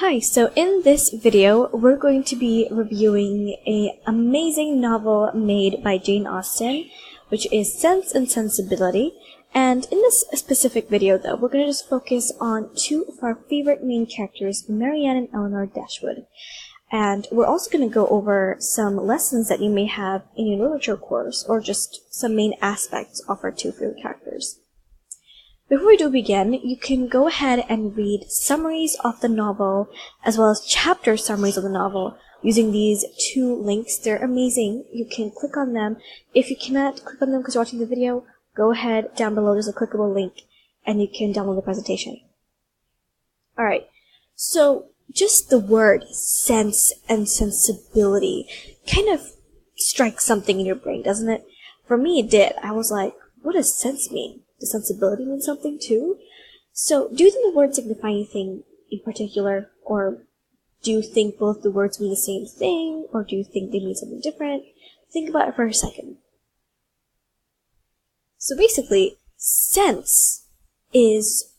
Hi, so in this video, we're going to be reviewing an amazing novel made by Jane Austen, which is Sense and Sensibility. And in this specific video, though, we're going to just focus on two of our favorite main characters, Marianne and Elinor Dashwood. And we're also going to go over some lessons that you may have in your literature course, or just some main aspects of our two favorite characters. Before we do begin, you can go ahead and read summaries of the novel, as well as chapter summaries of the novel, using these two links. They're amazing. You can click on them. If you cannot click on them because you're watching the video, go ahead, down below there's a clickable link, and you can download the presentation. Alright, so just the word sense and sensibility kind of strikes something in your brain, doesn't it? For me, it did. I was like, what does sense mean? Does sensibility mean something too? So, do you think the words signify anything in particular? Or do you think both the words mean the same thing? Or do you think they mean something different? Think about it for a second. So basically, sense is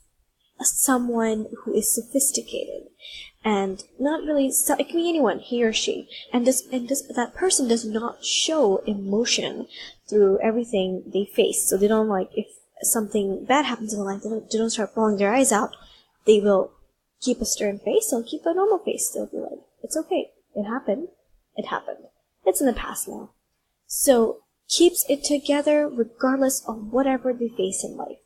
someone who is sophisticated. And not really, it can be anyone, he or she. And that person does not show emotion through everything they face. So they don't if something bad happens in their life, they don't start bawling their eyes out. They will keep a stern face, they'll keep a normal face. They'll be like, it's okay, it happened, it's in the past now. So, keeps it together regardless of whatever they face in life.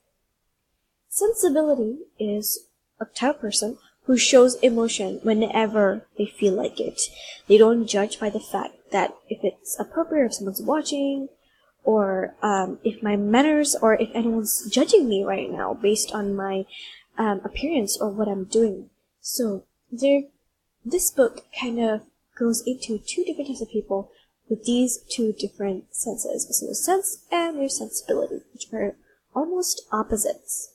Sensibility is a type of person who shows emotion whenever they feel like it. They don't judge by the fact that if it's appropriate, if someone's watching, or if my manners, or if anyone's judging me right now based on my appearance or what I'm doing. So this book kind of goes into two different types of people with these two different senses. So there's sense and there's sensibility, which are almost opposites.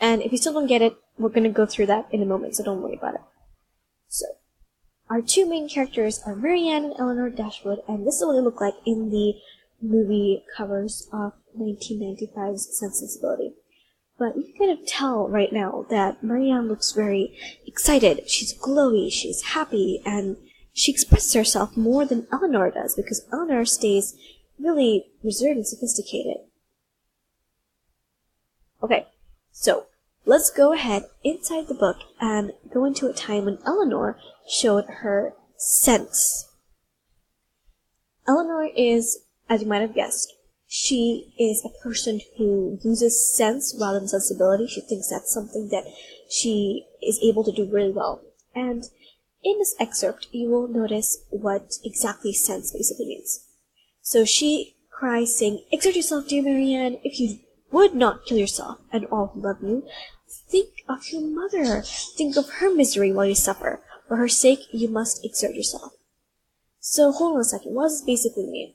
And if you still don't get it, we're going to go through that in a moment, so don't worry about it. So, our two main characters are Marianne and Elinor Dashwood, and this is what they look like in the movie covers of 1995's Sense and Sensibility. But you can kind of tell right now that Marianne looks very excited, she's glowy, she's happy, and she expresses herself more than Elinor does, because Elinor stays really reserved and sophisticated. Okay, so let's go ahead inside the book and go into a time when Elinor showed her sense. Elinor is, as you might have guessed, she is a person who uses sense rather than sensibility. She thinks that's something that she is able to do really well. And in this excerpt, you will notice what exactly sense basically means. So she cries, saying, "Exert yourself, dear Marianne. If you would not kill yourself and all who love you, think of your mother. Think of her misery while you suffer. For her sake, you must exert yourself." So, hold on a second. What does this basically mean?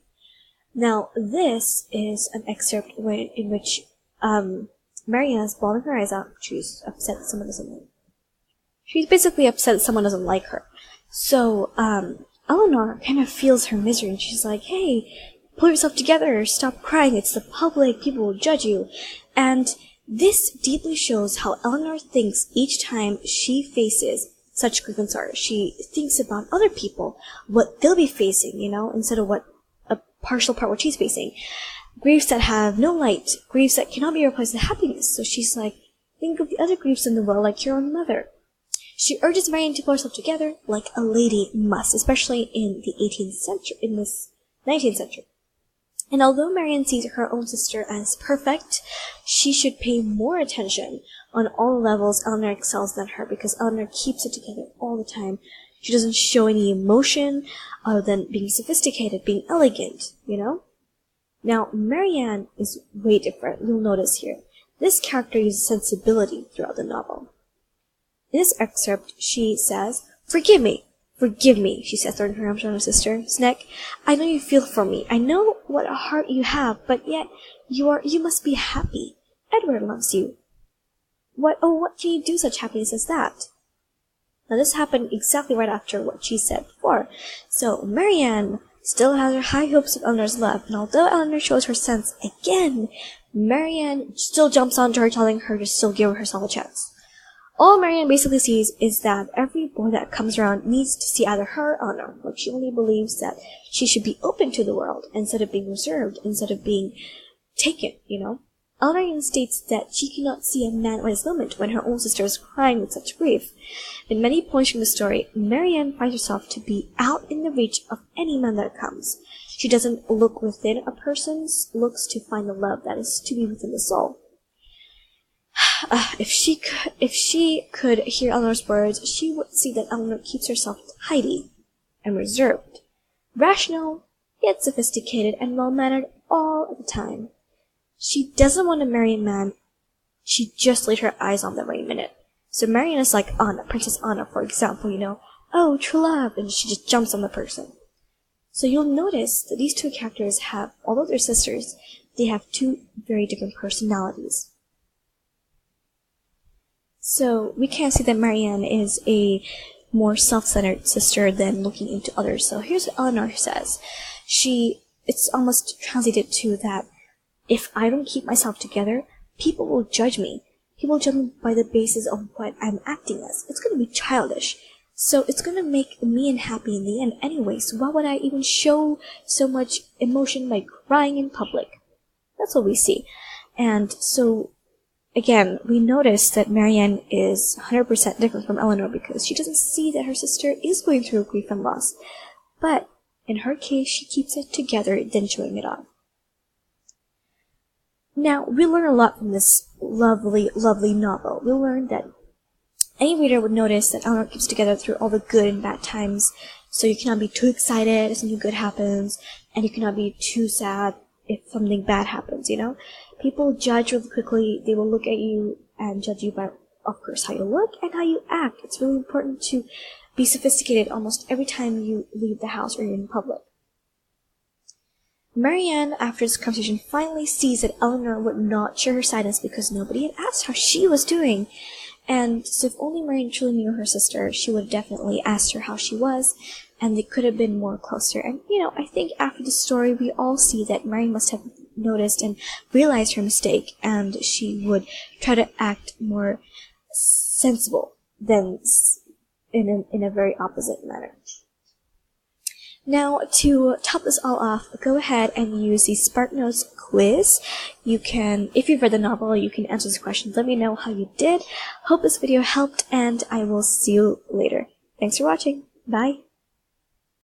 Now, this is an excerpt in which Marianne is bawling her eyes out. She's upset that someone doesn't like her. She's basically upset that someone doesn't like her. So, Elinor kind of feels her misery, and she's like, "Hey, pull yourself together. Stop crying. It's the public. People will judge you." And this deeply shows how Elinor thinks each time she faces such grief and sorrow. She thinks about other people, what they'll be facing, instead of what a partial part what she's facing. Griefs that have no light, griefs that cannot be replaced with happiness. So she's like, think of the other griefs in the world, like your own mother. She urges Marianne to pull herself together like a lady must, especially in the 18th century, in this 19th century. And although Marianne sees her own sister as perfect, she should pay more attention on all levels Elinor excels than her, because Elinor keeps it together all the time. She doesn't show any emotion other than being sophisticated, being elegant, Now, Marianne is way different. You'll notice here. This character uses sensibility throughout the novel. In this excerpt, she says, "Forgive me. Forgive me," she says, throwing her arms around her sister's neck. "I know you feel for me. I know what a heart you have, but yet you must be happy. Edward loves you. What can you do such happiness as that?" Now this happened exactly right after what she said before. So Marianne still has her high hopes of Elinor's love, and although Elinor shows her sense again, Marianne still jumps onto her, telling her to still give herself a chance. All Marianne basically sees is that every boy that comes around needs to see either her or Elinor. Like, she only believes that she should be open to the world instead of being reserved, instead of being taken, Elinor even states that she cannot see a man at this moment when her own sister is crying with such grief. In many points from the story, Marianne finds herself to be out in the reach of any man that comes. She doesn't look within a person's, looks to find the love that is to be within the soul. If she could hear Elinor's words, she would see that Elinor keeps herself tidy and reserved, rational, yet sophisticated and well-mannered all the time. She doesn't want to marry a man she just laid her eyes on the very minute. So Marianne is like Anna, Princess Anna, for example, oh, true love, and she just jumps on the person. So you'll notice that these two characters have, although they're sisters, they have two very different personalities. So we can see that Marianne is a more self-centered sister than looking into others. So here's what Elinor says. It's almost translated to that if I don't keep myself together, people will judge me. People judge me by the basis of what I'm acting as. It's going to be childish. So it's going to make me unhappy in the end anyway. So why would I even show so much emotion by crying in public? That's what we see. And so, again, we notice that Marianne is 100% different from Elinor because she doesn't see that her sister is going through grief and loss. But in her case, she keeps it together than showing it off. Now, we learn a lot from this lovely, lovely novel. We learn that any reader would notice that Elinor keeps together through all the good and bad times, so you cannot be too excited if something good happens, and you cannot be too sad if something bad happens, People judge really quickly. They will look at you and judge you by, of course, how you look and how you act. It's really important to be sophisticated almost every time you leave the house or you're in public. Marianne, after this conversation, finally sees that Elinor would not share her sadness because nobody had asked how she was doing. And so if only Marianne truly knew her sister, she would have definitely asked her how she was, and they could have been more closer. And, I think after the story, we all see that Marianne must have noticed and realized her mistake, and she would try to act more sensible than in a very opposite manner. Now, to top this all off, go ahead and use the SparkNotes quiz. You can, if you've read the novel, you can answer this question. Let me know how you did. Hope this video helped, and I will see you later. Thanks for watching. Bye.